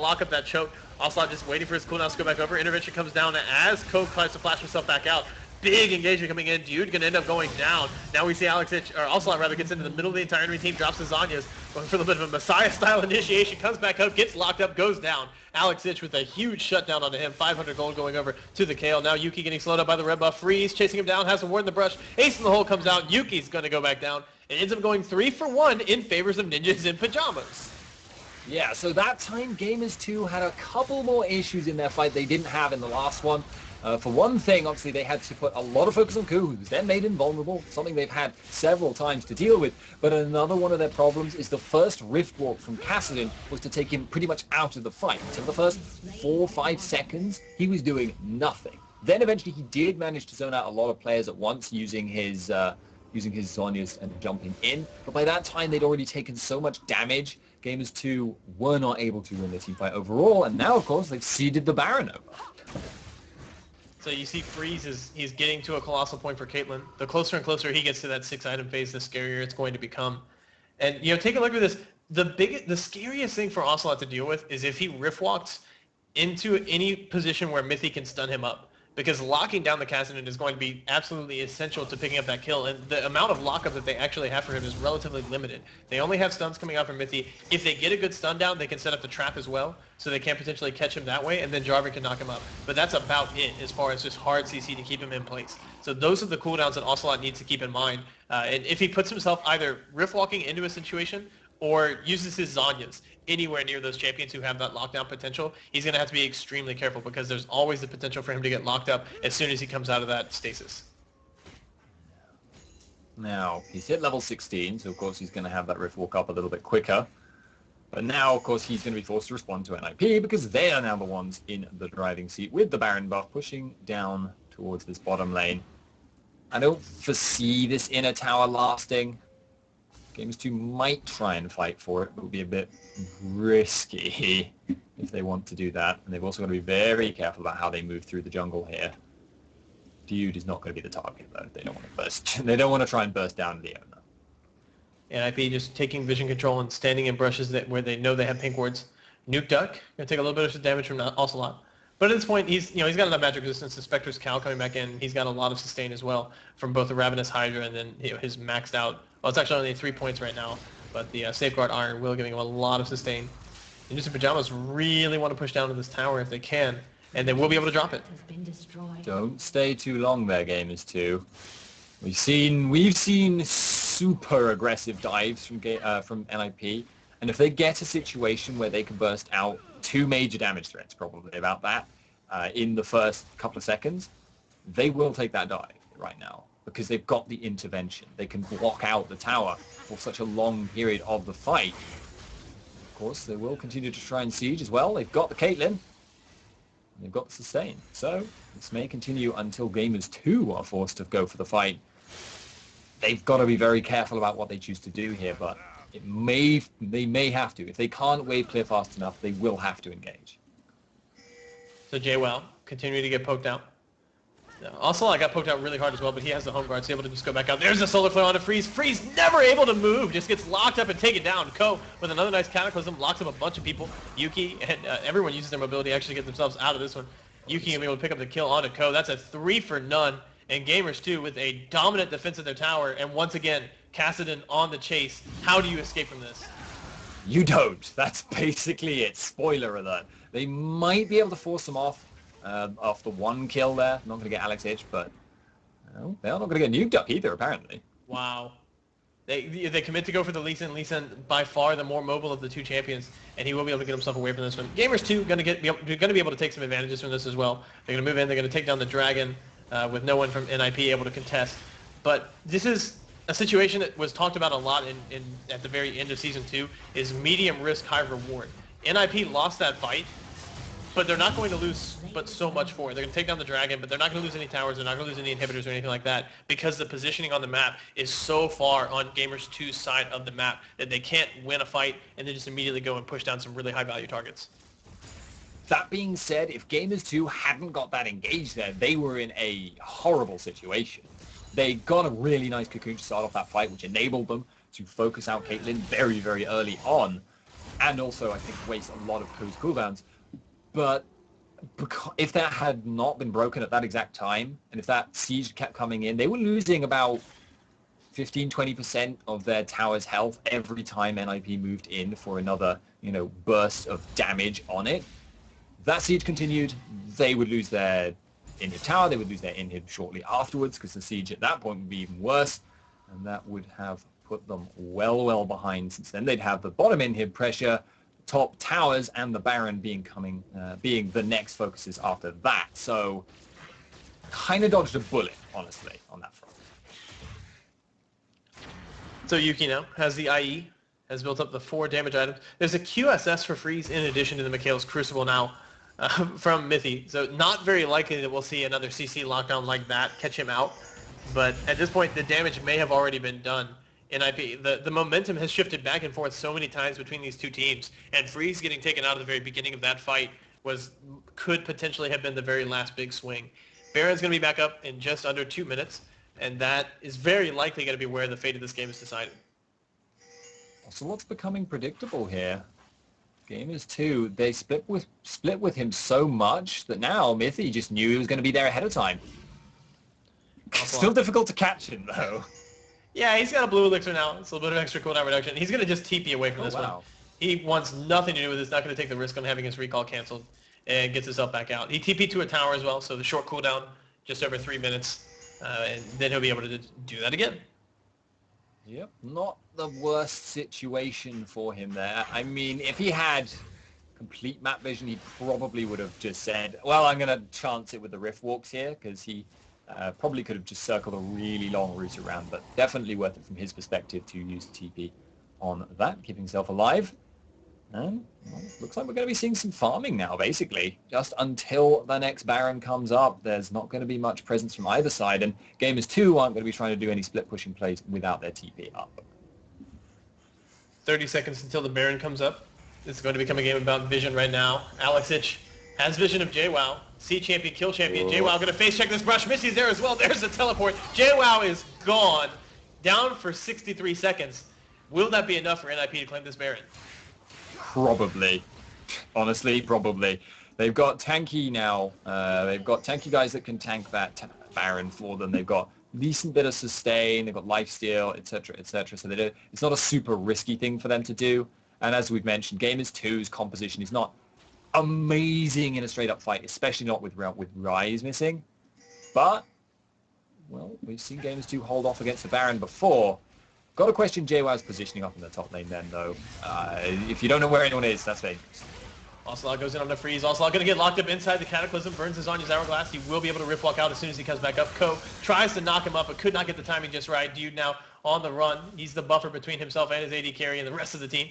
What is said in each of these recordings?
lock up that choke. Ocelote just waiting for his cooldown to go back over. Intervention comes down as Coke tries to flash himself back out. Big engagement coming in. Dude gonna end up going down. Now we see Ocelote rather gets into the middle of the entire enemy team, drops his Zanyas, going for a little bit of a Messiah-style initiation, comes back up, gets locked up, goes down. Alex Ich with a huge shutdown onto him, 500 gold going over to the Kale. Now Yuki getting slowed up by the red buff. Freeze, chasing him down, has a ward in the brush. Ace in the hole comes out. Yuki's gonna go back down. It ends up going 3 for 1 in favors of Ninjas in Pajamas. Yeah, so that time Gamers 2 had a couple more issues in their fight they didn't have in the last one. For one thing, obviously, they had to put a lot of focus on Ku, who's then made invulnerable, something they've had several times to deal with. But another one of their problems is the first Rift Walk from Kassadin was to take him pretty much out of the fight. So the first 4 or 5 seconds, he was doing nothing. Then eventually he did manage to zone out a lot of players at once using his Zonyas and jumping in. But by that time, they'd already taken so much damage, Gamers 2 were not able to win the team fight overall. And now, of course, they've ceded the Baron over. So you see Freeze he's getting to a colossal point for Caitlyn. The closer and closer he gets to that 6-item phase, the scarier it's going to become. And take a look at this. The scariest thing for Ocelote to deal with is if he rift walks into any position where Mythy can stun him up. Because locking down the Kassadin is going to be absolutely essential to picking up that kill, and the amount of lockup that they actually have for him is relatively limited. They only have stuns coming out from Mythy. If they get a good stun down, they can set up the trap as well, so they can potentially catch him that way, and then Jarvan can knock him up. But that's about it as far as just hard CC to keep him in place. So those are the cooldowns that Ocelote needs to keep in mind. And if he puts himself either rift walking into a situation or uses his Zanyas anywhere near those champions who have that lockdown potential, he's going to have to be extremely careful because there's always the potential for him to get locked up as soon as he comes out of that stasis. Now, he's hit level 16, so of course he's going to have that Rift Walk up a little bit quicker. But now, of course, he's going to be forced to respond to NiP because they are now the ones in the driving seat with the Baron buff pushing down towards this bottom lane. I don't foresee this inner tower lasting. Gamers 2 might try and fight for it, but it would be a bit risky if they want to do that. And they've also got to be very careful about how they move through the jungle here. Dude is not going to be the target, though. They don't want to burst. They don't want to try and burst down Leona. NiP just taking vision control and standing in brushes where they know they have pink wards. Nuke Duck, going to take a little bit of damage from Ocelote. But at this point, he's got enough magic resistance. The Spectre's Cow coming back in. He's got a lot of sustain as well from both the Ravenous Hydra and then his maxed out. Well, it's actually only 3 points right now, but the Safeguard Iron will giving him a lot of sustain. Ninjas in Pajamas really want to push down to this tower if they can, and they will be able to drop it. Don't stay too long there, Gamers 2. We've seen super aggressive dives from NiP, and if they get a situation where they can burst out 2 major damage threats, probably about that, in the first couple of seconds, they will take that dive right now because they've got the intervention. They can block out the tower for such a long period of the fight. Of course, they will continue to try and siege as well. They've got the Caitlyn. They've got the sustain. So this may continue until Gamers 2 are forced to go for the fight. They've got to be very careful about what they choose to do here, but they may have to. If they can't wave clear fast enough, they will have to engage. So JWoww continuing to get poked out. Ocelote got poked out really hard as well, but he has the home guard, so able to just go back out. There's the solar flare on to Freeze. Freeze never able to move, just gets locked up and taken down. Ko with another nice cataclysm, locks up a bunch of people. Yuki and everyone uses their mobility to actually get themselves out of this one. Yuki will be able to pick up the kill onto Ko. That's a 3 for none. And Gamers 2 with a dominant defense of their tower, and once again, Kassadin on the chase. How do you escape from this? You don't. That's basically it. Spoiler alert. They might be able to force them off after 1 kill there. Not going to get Alex Ich, but they're not going to get nuked up either, apparently. Wow. They commit to go for the Lee Sin. Lee Sin by far the more mobile of the 2 champions, and he will be able to get himself away from this one. Gamers 2 going to be able to take some advantages from this as well. They're going to move in. They're going to take down the dragon with no one from NiP able to contest. But this is a situation that was talked about a lot at the very end of Season 2 is medium risk, high reward. NiP lost that fight, but they're not going to lose but so much for it. They're going to take down the dragon, but they're not going to lose any towers. They're not going to lose any inhibitors or anything like that because the positioning on the map is so far on Gamers 2's side of the map that they can't win a fight and then just immediately go and push down some really high value targets. That being said, if Gamers 2 hadn't got that engaged there, they were in a horrible situation. They got a really nice cocoon to start off that fight, which enabled them to focus out Caitlyn very, very early on. and also I think waste a lot of Ko's cooldowns. But if that had not been broken at that exact time, and if that siege kept coming in, they were losing about 15-20% of their tower's health every time NiP moved in for another, burst of damage on it. If that siege continued, they would lose their inhib tower, they would lose their inhib shortly afterwards, because the siege at that point would be even worse, and that would have put them well behind, since then they'd have the bottom inhib pressure, top towers, and the Baron being the next focuses after that. So kind of dodged a bullet, honestly, on that front. So Yuki now has the IE, has built up the 4 damage items. There's a QSS for freeze in addition to the Mikhail's Crucible now from Mithy. So not very likely that we'll see another CC lockdown like that catch him out. But at this point, the damage may have already been done. NiP, the momentum has shifted back and forth so many times between these two teams, and Freeze getting taken out at the very beginning of that fight could potentially have been the very last big swing. Baron's going to be back up in just under 2 minutes, and that is very likely going to be where the fate of this game is decided. So what's becoming predictable here? Game is 2. They split with him so much that now Mithy just knew he was going to be there ahead of time. Still difficult to catch him, though. Yeah, he's got a blue elixir now. It's a little bit of extra cooldown reduction. He's going to just TP away from this one. He wants nothing to do with this. Not going to take the risk on having his recall canceled, and gets himself back out. He TP'd to a tower as well, so the short cooldown, just over 3 minutes, and then he'll be able to do that again. Yep, not the worst situation for him there. I mean, if he had complete map vision, he probably would have just said, well, I'm going to chance it with the Rift Walks here, because he probably could have just circled a really long route around, but definitely worth it from his perspective to use TP on that, keep himself alive. And well, looks like we're going to be seeing some farming now, basically. Just until the next Baron comes up, there's not going to be much presence from either side, and Gamers 2 aren't going to be trying to do any split pushing plays without their TP up. 30 seconds until the Baron comes up. It's going to become a game about vision right now. Alexich has vision of JWoww. C champion, kill champion. JWoww going to face check this brush. Missy's there as well. There's the teleport. JWoww is gone. Down for 63 seconds. Will that be enough for NiP to claim this Baron? Probably. Honestly, probably. They've got tanky now. They've got tanky guys that can tank that Baron for them. They've got decent bit of sustain. They've got lifesteal, etc., etc. So it's not a super risky thing for them to do. And as we've mentioned, Gamers 2's composition is not amazing in a straight-up fight, especially not with Rise missing. But, well, we've seen Gamers 2 hold off against the Baron before. Got to question JWoww's positioning up in the top lane then, though. If you don't know where anyone is, that's dangerous. Ocelote goes in on the freeze. Ocelote going to get locked up inside the Cataclysm, burns his Zanya's Hourglass. He will be able to rift walk out as soon as he comes back up. Ko tries to knock him up, but could not get the timing just right. Dude now on the run. He's the buffer between himself and his AD carry and the rest of the team.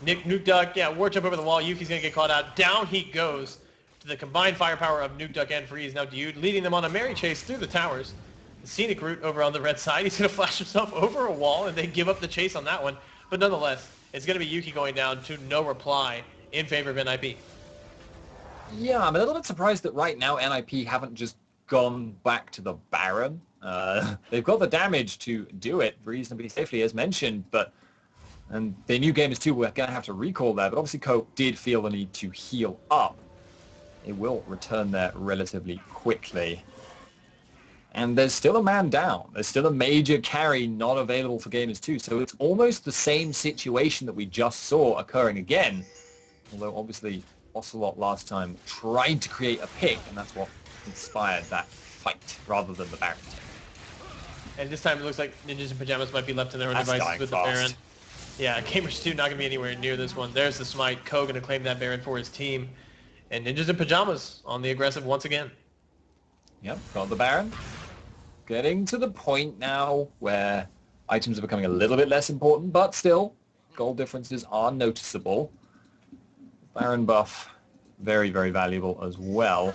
Nuke Duck, yeah, war jump over the wall. Yuki's going to get caught out. Down he goes to the combined firepower of Nuke Duck and Freeze. Now Dude leading them on a merry chase through the towers. The scenic route over on the red side. He's going to flash himself over a wall, and they give up the chase on that one. But nonetheless, it's going to be Yuki going down to no reply in favor of NiP. Yeah, I'm a little bit surprised that right now NiP haven't just gone back to the Baron. They've got the damage to do it reasonably safely, as mentioned, and they knew Gamers 2 were going to have to recall there, but obviously Ko did feel the need to heal up. It will return there relatively quickly. And there's still a man down. There's still a major carry not available for Gamers 2, so it's almost the same situation that we just saw occurring again. Although obviously Ocelote last time tried to create a pick, and that's what inspired that fight rather than the Baron. And this time it looks like Ninjas in Pajamas might be left in their own devices with the Baron. Yeah, Gamers 2 not going to be anywhere near this one. There's the smite. Ko going to claim that Baron for his team. And Ninjas in Pajamas on the aggressive once again. Yep, got the Baron. Getting to the point now where items are becoming a little bit less important, but still, gold differences are noticeable. Baron buff, very, very valuable as well.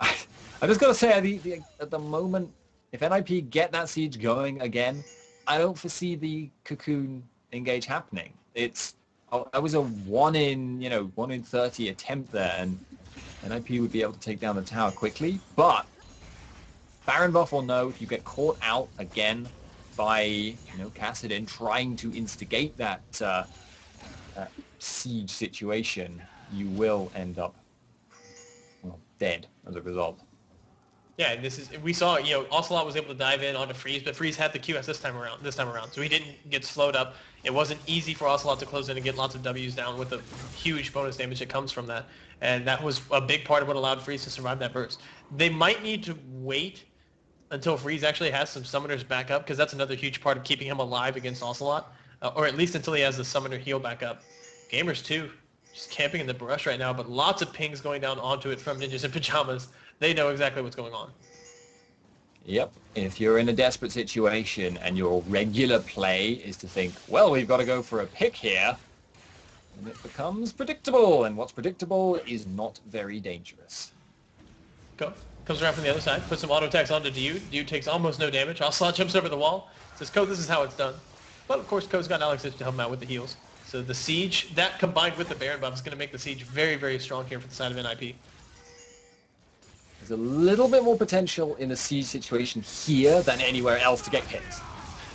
I just got to say, at the moment, if NiP get that siege going again, I don't foresee the Cocoon engage happening. I was a 1 in 30 attempt there, and NiP would be able to take down the tower quickly, but Baron buff or no, if you get caught out again by, Kassadin trying to instigate that that siege situation, you will end up, well, dead as a result. Yeah, and we saw, Ocelote was able to dive in onto Freeze, but Freeze had the QS this time around, so he didn't get slowed up. It wasn't easy for Ocelote to close in and get lots of W's down with the huge bonus damage that comes from that, and that was a big part of what allowed Freeze to survive that burst. They might need to wait until Freeze actually has some summoners back up, because that's another huge part of keeping him alive against Ocelote, or at least until he has the summoner heal back up. Gamers too, just camping in the brush right now, but lots of pings going down onto it from Ninjas in Pajamas. They know exactly what's going on. Yep. If you're in a desperate situation and your regular play is to think, well, we've got to go for a pick here, and it becomes predictable, and what's predictable is not very dangerous. Go. Comes around from the other side, puts some auto attacks onto Dude. Dude takes almost no damage. Ocelote jumps over the wall. Says, Ko, this is how it's done. But of course, Ko's got Alex Itch to help him out with the heals. So the siege, that combined with the Baron buff, is going to make the siege very, very strong here for the side of NiP. There's a little bit more potential in a siege situation here than anywhere else to get hits.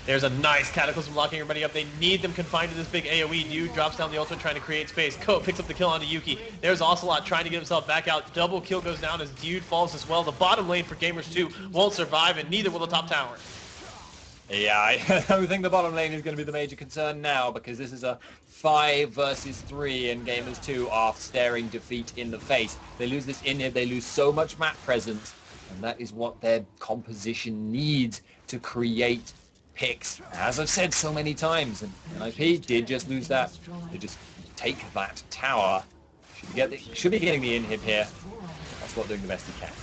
There's a nice Cataclysm locking everybody up. They need them confined to this big AoE. Dude drops down the ultimate trying to create space. Ko picks up the kill onto Yuki. There's Ocelote trying to get himself back out. Double kill goes down as Dude falls as well. The bottom lane for Gamers 2 won't survive, and neither will the top tower. Yeah, I don't think the bottom lane is going to be the major concern now, because this is a 5 versus 3 and Gamers 2 are staring defeat in the face. They lose this inhib, they lose so much map presence, and that is what their composition needs to create picks. As I've said so many times, and NiP did just lose that. They just take that tower. Should be getting the inhib here. That's what doing the best he can.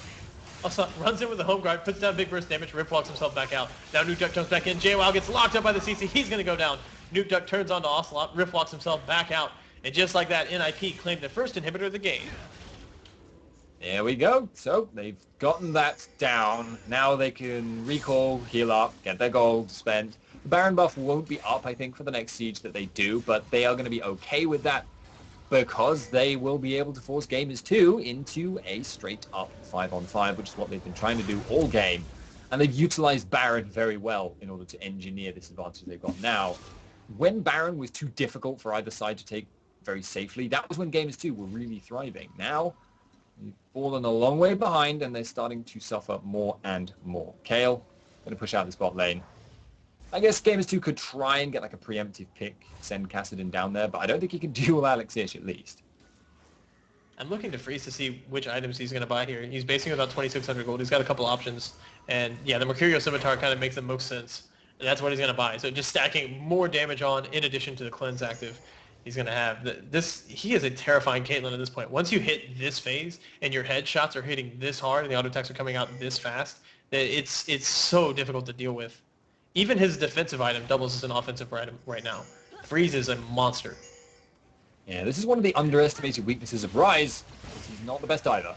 Also, runs in with the home guard, puts down big burst damage, Rip walks himself back out. Now Nuke Duck jumps back in, JWoww gets locked up by the CC, he's going to go down. Nuke Duck turns onto Ocelote, Rip walks himself back out, and just like that, NiP claimed the first inhibitor of the game. There we go. So they've gotten that down. Now they can recall, heal up, get their gold spent. The Baron buff won't be up, I think, for the next siege that they do, but they are going to be okay with that, because they will be able to force Gamers 2 into a straight-up 5-on-5, which is what they've been trying to do all game. And they've utilized Baron very well in order to engineer this advantage they've got now. When Baron was too difficult for either side to take very safely, that was when Gamers 2 were really thriving. Now, they've fallen a long way behind, and they're starting to suffer more and more. Kayle, going to push out this bot lane. I guess Gamers 2 could try and get like a preemptive pick, send Kassadin down there, but I don't think he can duel Alex Itch at least. I'm looking to Freeze to see which items he's going to buy here. He's basing about 2,600 gold. He's got a couple options. And yeah, the Mercurial Scimitar kind of makes the most sense. And that's what he's going to buy. So just stacking more damage on in addition to the Cleanse active he's going to have. He is a terrifying Caitlyn at this point. Once you hit this phase and your headshots are hitting this hard and the auto attacks are coming out this fast, that it's so difficult to deal with. Even his defensive item doubles as an offensive item right now. Freeze is a monster. Yeah, this is one of the underestimated weaknesses of Rise. He's not the best either.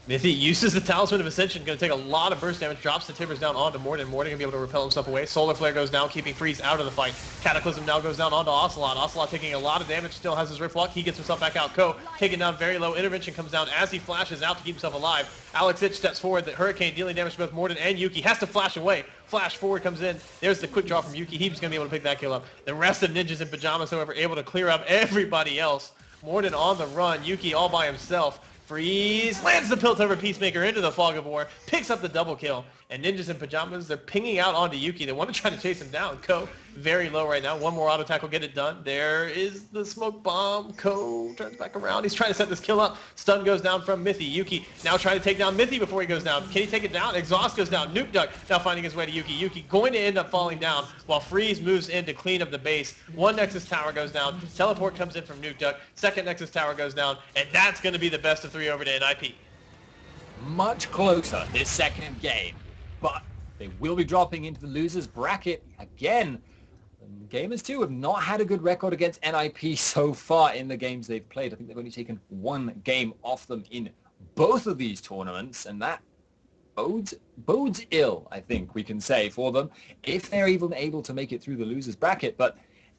Mithy uses the Talisman of Ascension, going to take a lot of burst damage, drops the Timbers down onto Morden. Morden going to be able to repel himself away. Solar Flare goes down, keeping Freeze out of the fight. Cataclysm now goes down onto Ocelote. Ocelote taking a lot of damage, still has his Rift Walk. He gets himself back out. Ko taken down very low. Intervention comes down as he flashes out to keep himself alive. Alex Itch steps forward. The Hurricane dealing damage to both Morden and Yuki. Has to flash away. Flash forward comes in. There's the quick draw from Yuki. He's going to be able to pick that kill up. The rest of Ninjas in Pajamas, however, able to clear up everybody else. Morden on the run. Yuki all by himself. Freeze lands the Piltover Peacemaker into the Fog of War, picks up the double kill, and Ninjas in Pajamas, they're pinging out onto Yuki. They want to try to chase him down. Ko, very low right now. One more auto attack will get it done. There is the smoke bomb. Ko turns back around. He's trying to set this kill up. Stun goes down from Mithy. Yuki now trying to take down Mithy before he goes down. Can he take it down? Exhaust goes down. Nuke Duck now finding his way to Yuki. Yuki going to end up falling down while Freeze moves in to clean up the base. One Nexus Tower goes down. Teleport comes in from Nuke Duck. Second Nexus Tower goes down. And that's going to be the best of 3 over to NiP. Much closer this second game, but they will be dropping into the losers bracket again. And Gamers 2 have not had a good record against NiP so far in the games they've played. I think they've only taken 1 game off them in both of these tournaments, and that bodes ill, I think we can say, for them if they're even able to make it through the losers bracket. But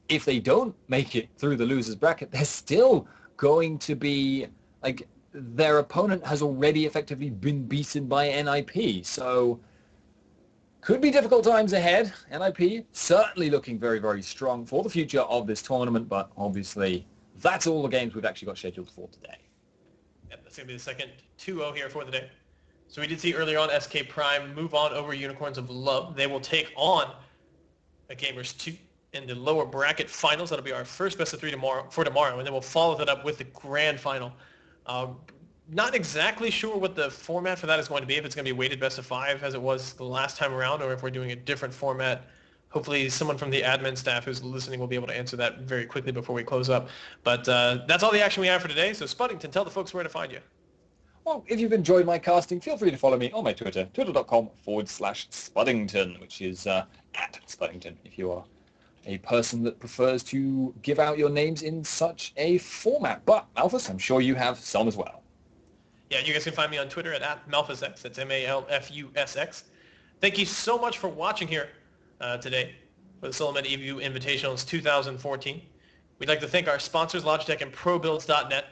if they don't make it through the losers bracket, they're still going to be like, their opponent has already effectively been beaten by NiP. So could be difficult times ahead. NiP certainly looking very, very strong for the future of this tournament, but obviously that's all the games we've actually got scheduled for today. Yep, that's going to be the second 2-0 here for the day. So we did see earlier on SK Prime move on over Unicorns of Love. They will take on a Gamers 2 in the lower bracket finals. That'll be our first best of 3 tomorrow, and then we'll follow that up with the grand final. Not exactly sure what the format for that is going to be, if it's going to be weighted best of 5 as it was the last time around, or if we're doing a different format. Hopefully someone from the admin staff who's listening will be able to answer that very quickly before we close up. But that's all the action we have for today. So Spuddington, tell the folks where to find you. Well, if you've enjoyed my casting, feel free to follow me on my Twitter, twitter.com/Spuddington, which is at Spuddington, if you are a person that prefers to give out your names in such a format. But, Malphus, I'm sure you have some as well. Yeah, you guys can find me on Twitter at MalphusX. That's MALFUSX. Thank you so much for watching here today for the Solomid EVU Invitationals 2014. We'd like to thank our sponsors, Logitech and ProBuilds.net,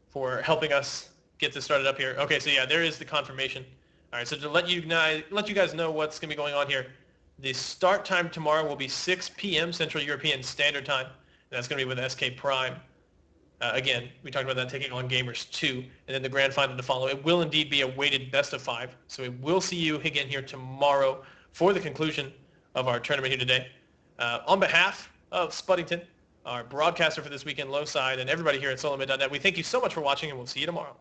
for helping us get this started up here. Okay, so yeah, there is the confirmation. All right, so to let you guys know what's going to be going on here, the start time tomorrow will be 6 p.m. Central European Standard Time, and that's going to be with SK Prime. Again, we talked about that taking on Gamers 2, and then the grand final to follow. It will indeed be a weighted best of 5, so we will see you again here tomorrow for the conclusion of our tournament here today. On behalf of Spuddington, our broadcaster for this weekend, Lowside, and everybody here at Solomid.net, we thank you so much for watching, and we'll see you tomorrow.